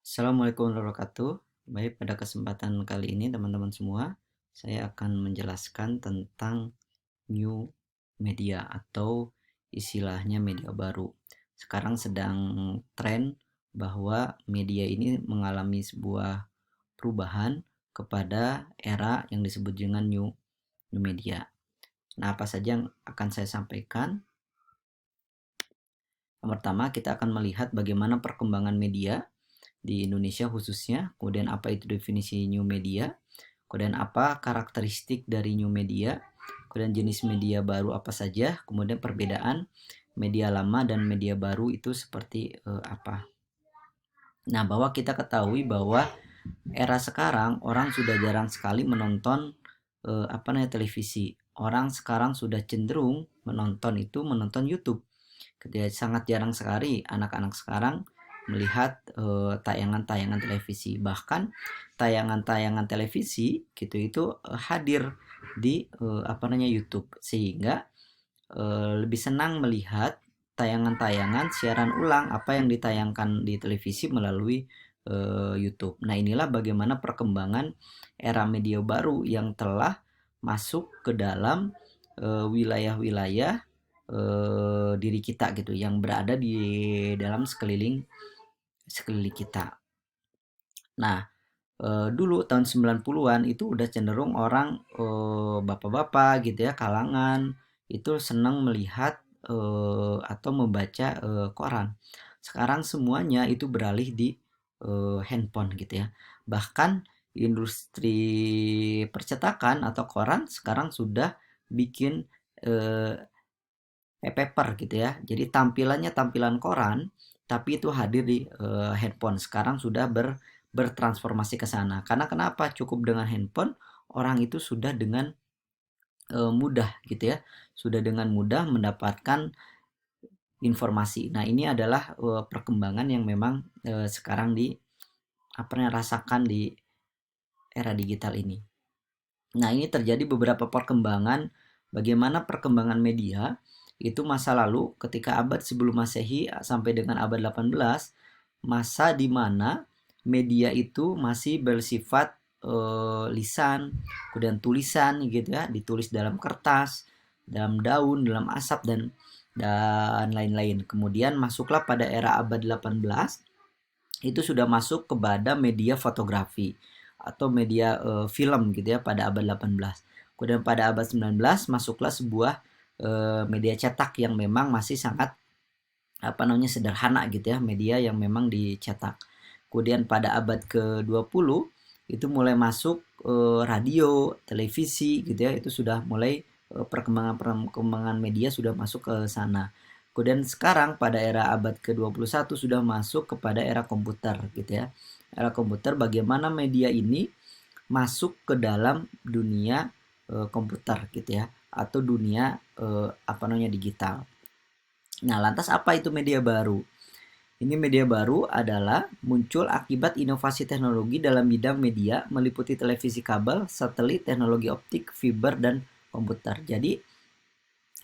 Assalamualaikum warahmatullahi wabarakatuh. Baik, pada kesempatan kali ini teman-teman semua, saya akan menjelaskan tentang new media atau istilahnya media baru. Sekarang sedang tren bahwa media ini mengalami sebuah perubahan kepada era yang disebut dengan new media. Nah, apa saja yang akan saya sampaikan? Yang pertama, kita akan melihat bagaimana perkembangan media di Indonesia khususnya, kemudian apa itu definisi new media, kemudian apa karakteristik dari new media, kemudian jenis media baru apa saja, kemudian perbedaan media lama dan media baru itu seperti apa. Nah, bahwa kita ketahui bahwa era sekarang orang sudah jarang sekali menonton televisi. Orang sekarang sudah cenderung menonton YouTube. Ketika sangat jarang sekali anak-anak sekarang melihat tayangan-tayangan televisi. Bahkan tayangan-tayangan televisi gitu itu hadir di YouTube, sehingga lebih senang melihat tayangan-tayangan siaran ulang apa yang ditayangkan di televisi melalui YouTube. Nah, inilah bagaimana perkembangan era media baru yang telah masuk ke dalam wilayah-wilayah diri kita gitu, yang berada di dalam sekeliling kita. Nah, dulu tahun 90-an itu udah cenderung orang bapak-bapak gitu ya, kalangan itu senang melihat atau membaca koran. Sekarang semuanya itu beralih di handphone gitu ya. Bahkan industri percetakan atau koran sekarang sudah bikin e-paper gitu ya. Jadi tampilannya tampilan koran, tapi itu hadir di handphone. Sekarang sudah bertransformasi ke sana. Karena kenapa? Cukup dengan handphone, orang itu sudah dengan mudah gitu ya. Sudah dengan mudah mendapatkan informasi. Nah, ini adalah perkembangan yang memang sekarang rasakan di era digital ini. Nah, ini terjadi beberapa perkembangan. Bagaimana perkembangan media itu masa lalu ketika abad sebelum Masehi sampai dengan abad 18, masa di mana media itu masih bersifat lisan, kemudian tulisan gitu ya, ditulis dalam kertas, dalam daun, dalam asap dan lain-lain. Kemudian masuklah pada era abad 18, itu sudah masuk kepada media fotografi atau media film gitu ya pada abad 18. Kemudian pada abad 19 masuklah sebuah media cetak yang memang masih sangat sederhana gitu ya, media yang memang dicetak. Kemudian pada abad ke-20 itu mulai masuk radio, televisi gitu ya, itu sudah mulai perkembangan media sudah masuk ke sana. Kemudian sekarang pada era abad ke-21 sudah masuk kepada era komputer gitu ya. Era komputer, bagaimana media ini masuk ke dalam dunia komputer gitu ya, atau dunia digital. Nah, lantas apa itu media baru? Ini media baru adalah muncul akibat inovasi teknologi dalam bidang media meliputi televisi kabel, satelit, teknologi optik, fiber, dan komputer. Jadi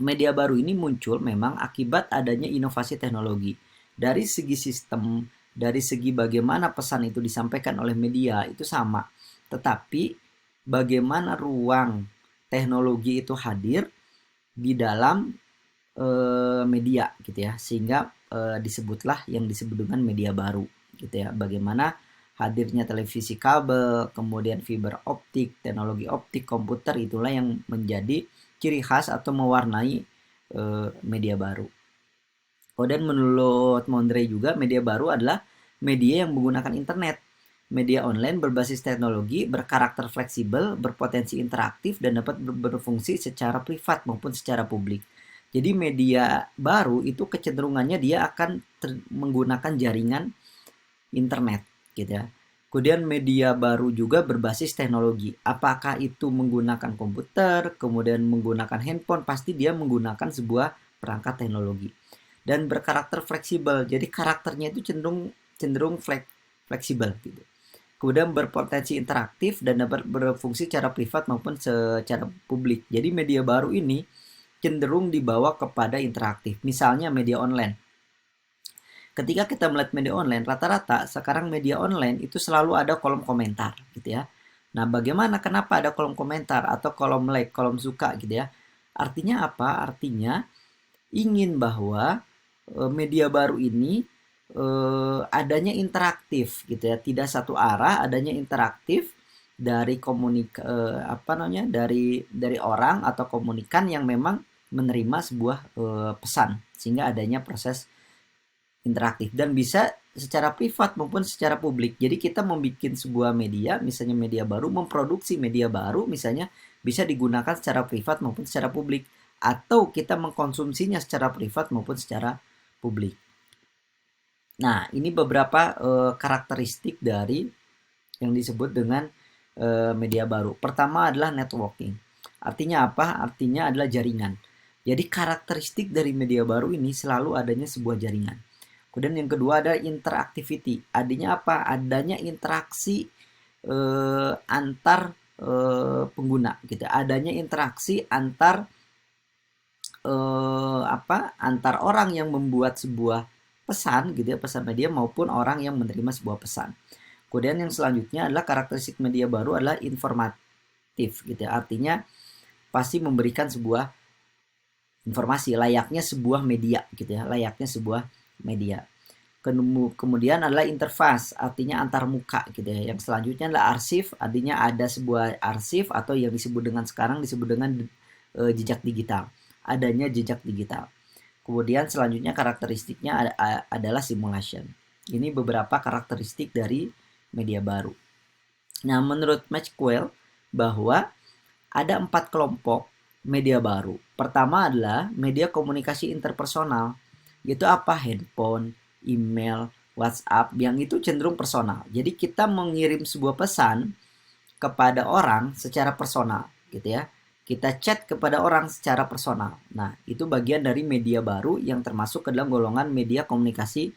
media baru ini muncul memang akibat adanya inovasi teknologi. Dari segi sistem, dari segi bagaimana pesan itu disampaikan oleh media itu sama. Tetapi bagaimana ruang teknologi itu hadir di dalam media gitu ya, sehingga disebutlah yang disebut dengan media baru gitu ya. Bagaimana hadirnya televisi kabel, kemudian fiber optik, teknologi optik, komputer, itulah yang menjadi ciri khas atau mewarnai media baru. Kemudian menurut Mondre juga, media baru adalah media yang menggunakan internet. Media online berbasis teknologi, berkarakter fleksibel, berpotensi interaktif, dan dapat berfungsi secara privat maupun secara publik. Jadi media baru itu kecenderungannya dia akan menggunakan jaringan internet gitu ya. Kemudian media baru juga berbasis teknologi. Apakah itu menggunakan komputer, kemudian menggunakan handphone, pasti dia menggunakan sebuah perangkat teknologi. Dan berkarakter fleksibel. Jadi karakternya itu cenderung fleksibel gitu. Kemudian berpotensi interaktif dan dapat berfungsi secara privat maupun secara publik. Jadi media baru ini cenderung dibawa kepada interaktif. Misalnya media online. Ketika kita melihat media online, rata-rata sekarang media online itu selalu ada kolom komentar gitu ya. Nah, bagaimana kenapa ada kolom komentar atau kolom like, kolom suka gitu ya? Artinya apa? Artinya ingin bahwa media baru ini adanya interaktif gitu ya, tidak satu arah, adanya interaktif dari apa namanya, dari orang atau komunikan yang memang menerima sebuah pesan, sehingga adanya proses interaktif dan bisa secara privat maupun secara publik. Jadi kita membuat sebuah media, misalnya media baru, memproduksi media baru misalnya bisa digunakan secara privat maupun secara publik, atau kita mengkonsumsinya secara privat maupun secara publik. Nah, ini beberapa karakteristik dari yang disebut dengan media baru. Pertama adalah networking. Artinya apa? Artinya adalah jaringan. Jadi karakteristik dari media baru ini selalu adanya sebuah jaringan. Kemudian yang kedua ada interactivity. Adanya apa? Adanya interaksi antar pengguna gitu. Adanya interaksi antar antar orang yang membuat sebuah pesan gitu ya, pesan media maupun orang yang menerima sebuah pesan. Kemudian yang selanjutnya adalah karakteristik media baru adalah informatif gitu ya. Artinya pasti memberikan sebuah informasi layaknya sebuah media gitu ya, layaknya sebuah media. Kemudian adalah interface, artinya antar muka gitu ya. Yang selanjutnya adalah arsip, artinya ada sebuah arsip atau yang disebut dengan sekarang disebut dengan jejak digital. Adanya jejak digital. Kemudian selanjutnya karakteristiknya adalah simulation. Ini beberapa karakteristik dari media baru. Nah, menurut Maxwell bahwa ada 4 kelompok media baru. Pertama adalah media komunikasi interpersonal. Yaitu apa? Handphone, email, WhatsApp yang itu cenderung personal. Jadi kita mengirim sebuah pesan kepada orang secara personal gitu ya. Kita chat kepada orang secara personal. Nah, itu bagian dari media baru yang termasuk ke dalam golongan media komunikasi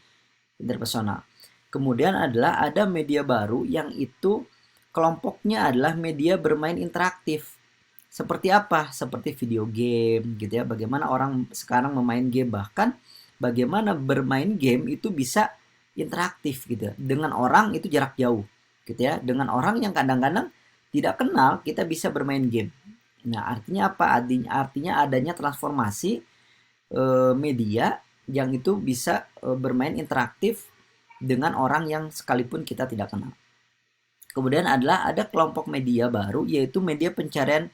interpersonal. Kemudian adalah ada media baru yang itu kelompoknya adalah media bermain interaktif. Seperti apa? Seperti video game gitu ya. Bagaimana orang sekarang memain game, bahkan bagaimana bermain game itu bisa interaktif gitu ya. Dengan orang itu jarak jauh gitu ya. Dengan orang yang kadang-kadang tidak kenal kita bisa bermain game. Nah, artinya apa? Artinya adanya transformasi media yang itu bisa bermain interaktif dengan orang yang sekalipun kita tidak kenal. Kemudian ada kelompok media baru yaitu media pencarian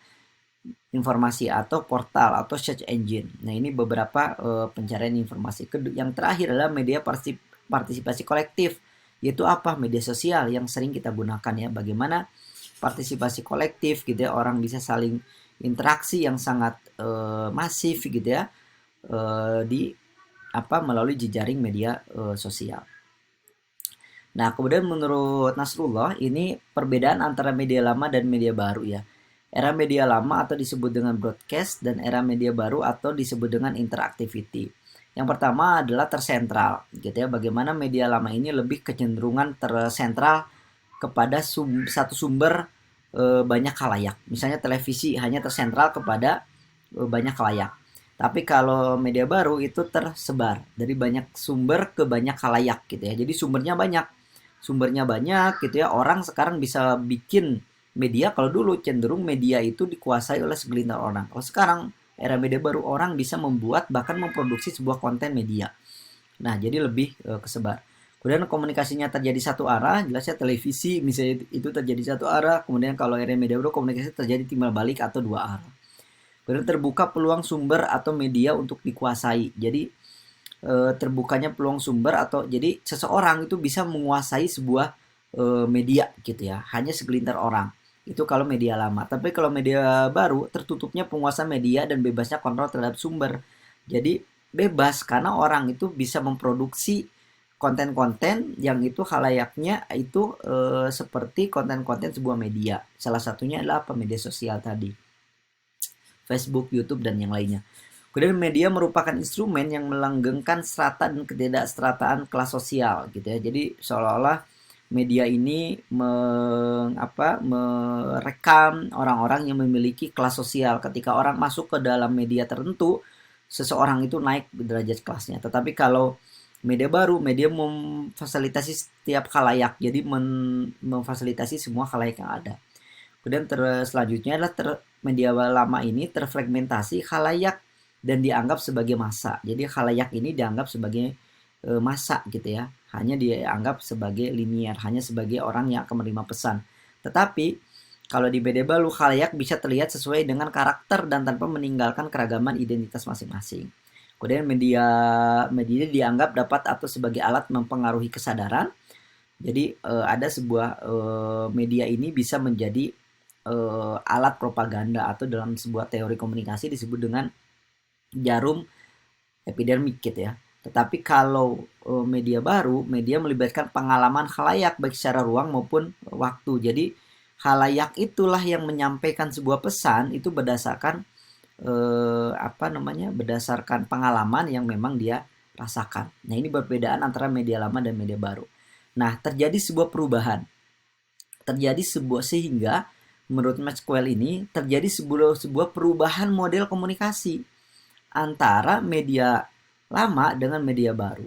informasi atau portal atau search engine. Nah, ini beberapa pencarian informasi. Yang terakhir adalah media partisipasi kolektif, yaitu apa? Media sosial yang sering kita gunakan ya. Bagaimana partisipasi kolektif gitu ya, orang bisa saling interaksi yang sangat masif gitu ya di melalui jejaring media sosial. Nah, kemudian menurut Nasrullah ini perbedaan antara media lama dan media baru ya. Era media lama atau disebut dengan broadcast dan era media baru atau disebut dengan interactivity. Yang pertama adalah tersentral gitu ya. Bagaimana media lama ini lebih kecenderungan tersentral kepada satu sumber banyak khalayak. Misalnya televisi hanya tersentral kepada banyak khalayak. Tapi kalau media baru itu tersebar dari banyak sumber ke banyak khalayak gitu ya. Jadi sumbernya banyak gitu ya. Orang sekarang bisa bikin media. Kalau dulu cenderung media itu dikuasai oleh segelintir orang. Kalau sekarang era media baru, orang bisa membuat bahkan memproduksi sebuah konten media. Nah, jadi lebih kesebar. Kemudian komunikasinya terjadi satu arah, jelasnya televisi misalnya itu terjadi satu arah. Kemudian kalau era media baru komunikasi terjadi timbal balik atau dua arah. Kemudian terbuka peluang sumber atau media untuk dikuasai. Jadi terbukanya peluang sumber atau jadi seseorang itu bisa menguasai sebuah media gitu ya, hanya segelintir orang. Itu kalau media lama. Tapi kalau media baru tertutupnya penguasa media dan bebasnya kontrol terhadap sumber. Jadi bebas karena orang itu bisa memproduksi konten-konten yang itu halayaknya itu seperti konten-konten sebuah media. Salah satunya adalah media sosial tadi. Facebook, YouTube, dan yang lainnya. Kemudian media merupakan instrumen yang melanggengkan strata dan ketidakstrataan kelas sosial gitu ya. Jadi seolah-olah media ini merekam orang-orang yang memiliki kelas sosial. Ketika orang masuk ke dalam media tertentu, seseorang itu naik derajat kelasnya. Tetapi kalau Media baru, media memfasilitasi setiap khalayak, jadi memfasilitasi semua khalayak yang ada. Kemudian selanjutnya adalah media lama ini terfragmentasi khalayak dan dianggap sebagai massa. Jadi khalayak ini dianggap sebagai massa gitu ya. Hanya dianggap sebagai linier, hanya sebagai orang yang akan menerima pesan. Tetapi kalau di media baru, khalayak bisa terlihat sesuai dengan karakter dan tanpa meninggalkan keragaman identitas masing-masing. Kemudian media dianggap dapat atau sebagai alat mempengaruhi kesadaran. Jadi ada sebuah media ini bisa menjadi alat propaganda, atau dalam sebuah teori komunikasi disebut dengan jarum epidermik gitu ya. Tetapi kalau media baru, media melibatkan pengalaman khalayak baik secara ruang maupun waktu. Jadi khalayak itulah yang menyampaikan sebuah pesan itu berdasarkan berdasarkan pengalaman yang memang dia rasakan. Nah, ini perbedaan antara media lama dan media baru. Nah, terjadi sebuah perubahan. Sehingga menurut Maxwell ini terjadi sebuah perubahan model komunikasi antara media lama dengan media baru.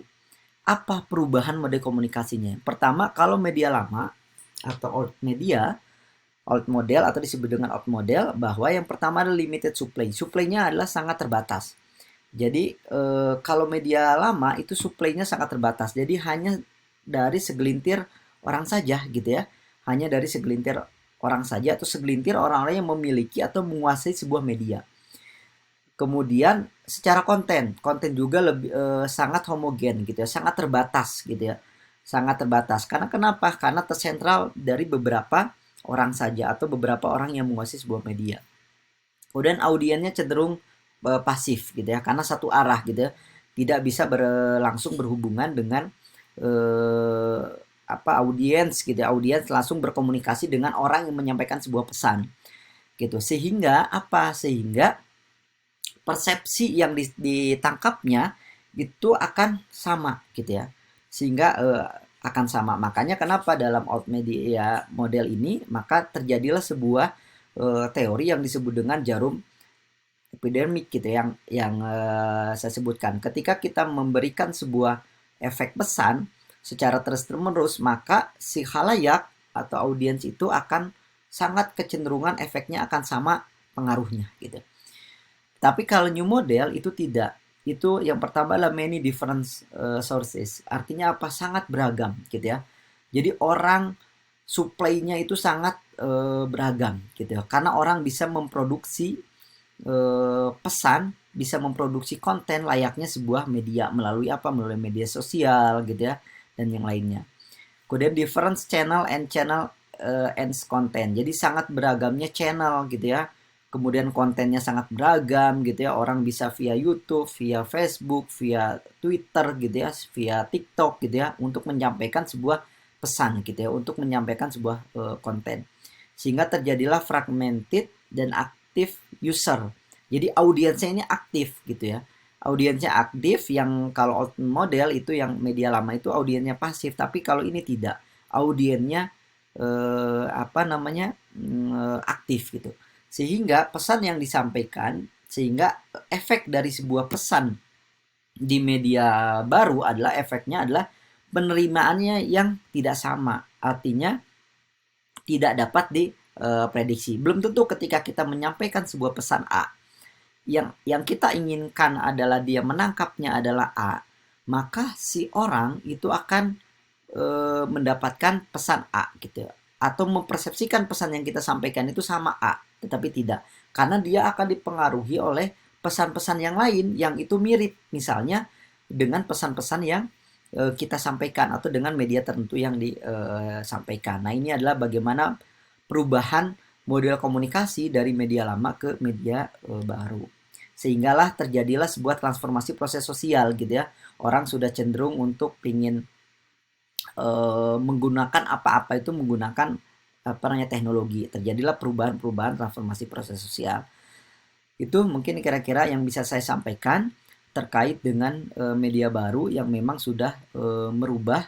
Apa perubahan model komunikasinya? Pertama, kalau media lama atau old model atau disebut dengan old model, bahwa yang pertama adalah limited supply. Supply-nya adalah sangat terbatas. Jadi kalau media lama itu supply-nya sangat terbatas. Jadi hanya dari segelintir orang saja gitu ya. Hanya dari segelintir orang saja atau segelintir orang-orang yang memiliki atau menguasai sebuah media. Kemudian secara konten juga lebih sangat homogen gitu ya, sangat terbatas gitu ya. Sangat terbatas. Karena kenapa? Karena tersentral dari beberapa orang saja atau beberapa orang yang menguasai sebuah media. Kemudian audiennya cenderung pasif gitu ya, karena satu arah gitu ya, tidak bisa langsung berhubungan dengan audiens gitu ya. Audiens langsung berkomunikasi dengan orang yang menyampaikan sebuah pesan gitu. Sehingga persepsi yang ditangkapnya itu akan sama gitu ya. Sehingga akan sama. Makanya kenapa dalam old media model ini maka terjadilah sebuah teori yang disebut dengan jarum epidermik gitu yang saya sebutkan. Ketika kita memberikan sebuah efek pesan secara terus-menerus, maka si khalayak atau audiens itu akan sangat kecenderungan efeknya akan sama pengaruhnya gitu. Tapi kalau new model itu tidak. Itu yang pertama adalah many different sources. Artinya apa? Sangat beragam gitu ya. Jadi orang supply-nya itu sangat beragam gitu ya. Karena orang bisa memproduksi pesan, bisa memproduksi konten layaknya sebuah media melalui apa? Melalui media sosial gitu ya, dan yang lainnya. Kemudian different channel and content. Jadi sangat beragamnya channel gitu ya. Kemudian kontennya sangat beragam gitu ya. Orang bisa via YouTube, via Facebook, via Twitter gitu ya, via TikTok gitu ya, untuk menyampaikan sebuah pesan gitu ya, untuk menyampaikan sebuah konten. Sehingga terjadilah fragmented dan aktif user. Jadi audiensnya ini aktif gitu ya. Audiensnya aktif, yang kalau old model itu yang media lama itu audiensnya pasif, tapi kalau ini tidak. Audiensnya aktif gitu. Sehingga pesan yang disampaikan, sehingga efek dari sebuah pesan di media baru adalah efeknya adalah penerimaannya yang tidak sama. Artinya tidak dapat diprediksi. Belum tentu ketika kita menyampaikan sebuah pesan A, yang kita inginkan adalah dia menangkapnya adalah A, maka si orang itu akan mendapatkan pesan A gitu, atau mempersepsikan pesan yang kita sampaikan itu sama A, tetapi tidak, karena dia akan dipengaruhi oleh pesan-pesan yang lain yang itu mirip, misalnya dengan pesan-pesan yang kita sampaikan atau dengan media tertentu yang disampaikan. Nah, ini adalah bagaimana perubahan model komunikasi dari media lama ke media baru. Sehinggalah terjadilah sebuah transformasi proses sosial gitu ya. Orang sudah cenderung untuk ingin menggunakan apa-apa itu menggunakan teknologi. Terjadilah perubahan-perubahan transformasi proses sosial. Itu mungkin kira-kira yang bisa saya sampaikan terkait dengan media baru yang memang sudah merubah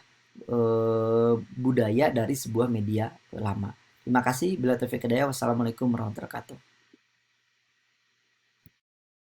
budaya dari sebuah media lama. Terima kasih. Bila taufiq hidayah. Wassalamualaikum warahmatullahi wabarakatuh.